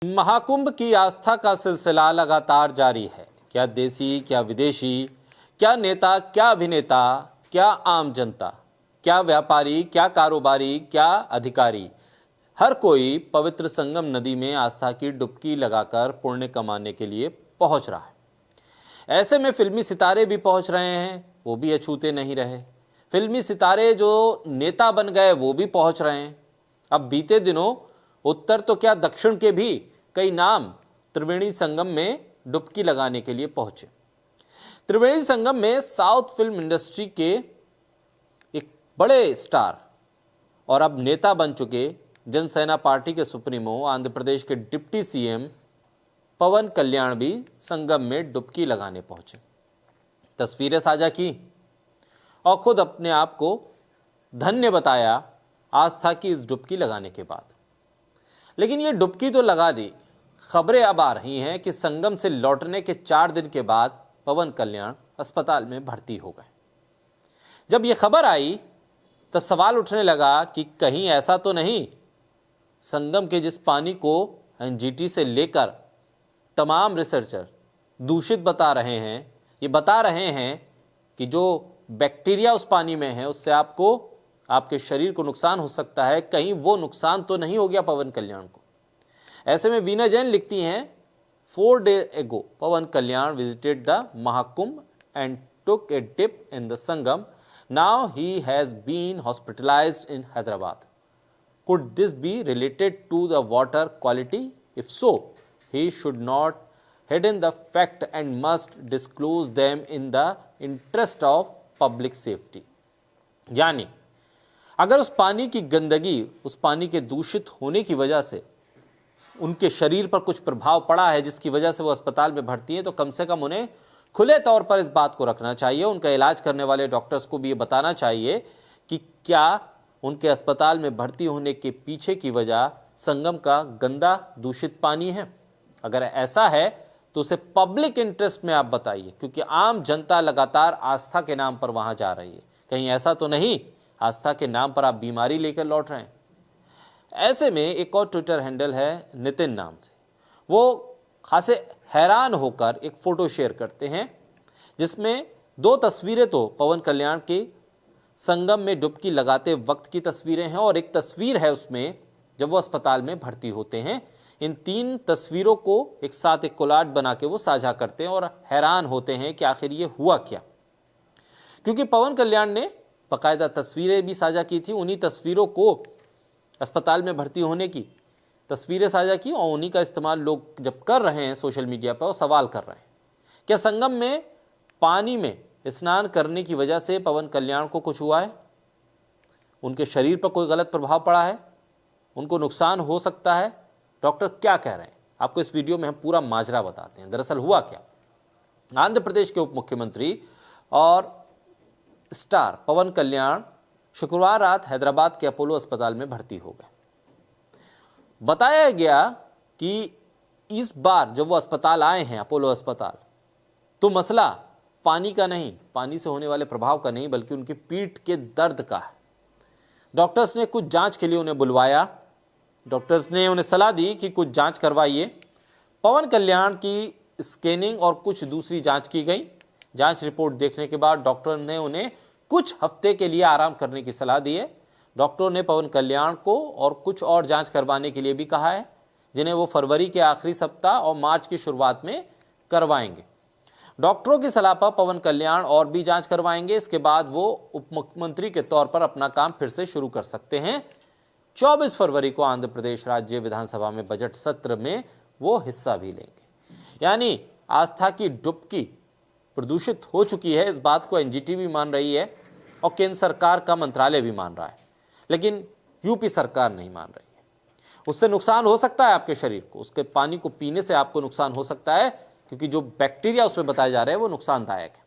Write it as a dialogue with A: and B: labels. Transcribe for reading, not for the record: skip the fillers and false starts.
A: महाकुंभ की आस्था का सिलसिला लगातार जारी है। क्या देसी, क्या विदेशी, क्या नेता, क्या अभिनेता, क्या आम जनता, क्या व्यापारी, क्या कारोबारी, क्या अधिकारी, हर कोई पवित्र संगम नदी में आस्था की डुबकी लगाकर पुण्य कमाने के लिए पहुंच रहा है। ऐसे में फिल्मी सितारे भी पहुंच रहे हैं, वो भी अछूते नहीं रहे। फिल्मी सितारे जो नेता बन गए वो भी पहुंच रहे हैं। अब बीते दिनों उत्तर तो क्या दक्षिण के भी कई नाम त्रिवेणी संगम में डुबकी लगाने के लिए पहुंचे। त्रिवेणी संगम में साउथ फिल्म इंडस्ट्री के एक बड़े स्टार और अब नेता बन चुके जनसेना पार्टी के सुप्रीमो आंध्र प्रदेश के डिप्टी सीएम पवन कल्याण भी संगम में डुबकी लगाने पहुंचे। तस्वीरें साझा की और खुद अपने आप को धन्य बताया आस्था की इस डुबकी लगाने के बाद। लेकिन ये डुबकी तो लगा दी, खबरें अब आ रही हैं कि संगम से लौटने के 4 दिन के बाद पवन कल्याण अस्पताल में भर्ती हो गए। जब यह खबर आई तब सवाल उठने लगा कि कहीं ऐसा तो नहीं संगम के जिस पानी को एनजीटी से लेकर तमाम रिसर्चर दूषित बता रहे हैं, ये बता रहे हैं कि जो बैक्टीरिया उस पानी में है उससे आपके शरीर को नुकसान हो सकता है, कहीं वो नुकसान तो नहीं हो गया पवन कल्याण को। ऐसे में वीना जैन लिखती हैं, 4 days ago Pawan Kalyan visited the Mahakumbh and took a dip in the Sangam. Now he has been hospitalized in Hyderabad. Could this be related to the water quality? If so, he should not hidden the fact and must disclose them in the interest of public safety. यानी अगर उस पानी की गंदगी, उस पानी के दूषित होने की वजह से उनके शरीर पर कुछ प्रभाव पड़ा है जिसकी वजह से वो अस्पताल में भर्ती है, तो कम से कम उन्हें खुले तौर पर इस बात को रखना चाहिए। उनका इलाज करने वाले डॉक्टर्स को भी ये बताना चाहिए कि क्या उनके अस्पताल में भर्ती होने के पीछे की वजह संगम का गंदा दूषित पानी है। अगर ऐसा है तो उसे पब्लिक इंटरेस्ट में आप बताइए, क्योंकि आम जनता लगातार आस्था के नाम पर वहां जा रही है। कहीं ऐसा तो नहीं आस्था के नाम पर आप बीमारी लेकर लौट रहे हैं। ऐसे में एक और ट्विटर हैंडल है नितिन नाम से, वो खासे हैरान होकर एक फोटो शेयर करते हैं जिसमें 2 तस्वीरें तो पवन कल्याण के संगम में डुबकी लगाते वक्त की तस्वीरें हैं और एक तस्वीर है उसमें जब वो अस्पताल में भर्ती होते हैं। इन 3 तस्वीरों को एक साथ एक कोलाट बना के वो साझा करते हैं और हैरान होते हैं कि आखिर ये हुआ क्या, क्योंकि पवन कल्याण ने बाकायदा तस्वीरें भी साझा की थी। उन्हीं तस्वीरों को अस्पताल में भर्ती होने की तस्वीरें साझा की और उन्हीं का इस्तेमाल लोग जब कर रहे हैं सोशल मीडिया पर, वो सवाल कर रहे हैं क्या संगम में पानी में स्नान करने की वजह से पवन कल्याण को कुछ हुआ है, उनके शरीर पर कोई गलत प्रभाव पड़ा है, उनको नुकसान हो सकता है। डॉक्टर क्या कह रहे हैं आपको इस वीडियो में हम पूरा माजरा बताते हैं। दरअसल हुआ क्या, आंध्र प्रदेश के उप मुख्यमंत्री और स्टार पवन कल्याण शुक्रवार रात हैदराबाद के अपोलो अस्पताल में भर्ती हो गए। बताया गया कि इस बार जब वो अस्पताल आए हैं अपोलो अस्पताल, तो मसला पानी का नहीं, पानी से होने वाले प्रभाव का नहीं, बल्कि उनकी पीठ के दर्द का है। डॉक्टर्स ने कुछ जांच के लिए उन्हें बुलवाया। डॉक्टर्स ने उन्हें सलाह दी कि कुछ जांच करवाइए। पवन कल्याण की स्कैनिंग और कुछ दूसरी जांच की गई। जांच रिपोर्ट देखने के बाद डॉक्टर ने उन्हें कुछ हफ्ते के लिए आराम करने की सलाह दी है। डॉक्टरों ने पवन कल्याण को और कुछ और जांच करवाने के लिए भी कहा है, जिन्हें वो फरवरी के आखिरी सप्ताह और मार्च की शुरुआत में करवाएंगे। डॉक्टरों की सलाह पर पवन कल्याण और भी जांच करवाएंगे। इसके बाद वो उप मुख्यमंत्री के तौर पर अपना काम फिर से शुरू कर सकते हैं। 24 फरवरी को आंध्र प्रदेश राज्य विधानसभा में बजट सत्र में वो हिस्सा भी लेंगे। यानी आस्था की डुबकी प्रदूषित हो चुकी है, इस बात को एनजीटी भी मान रही है और केंद्र सरकार का मंत्रालय भी मान रहा है, लेकिन यूपी सरकार नहीं मान रही है। उससे नुकसान हो सकता है आपके शरीर को, उसके पानी को पीने से आपको नुकसान हो सकता है, क्योंकि जो बैक्टीरिया उसमें बताए जा रहे हैं वो नुकसानदायक है।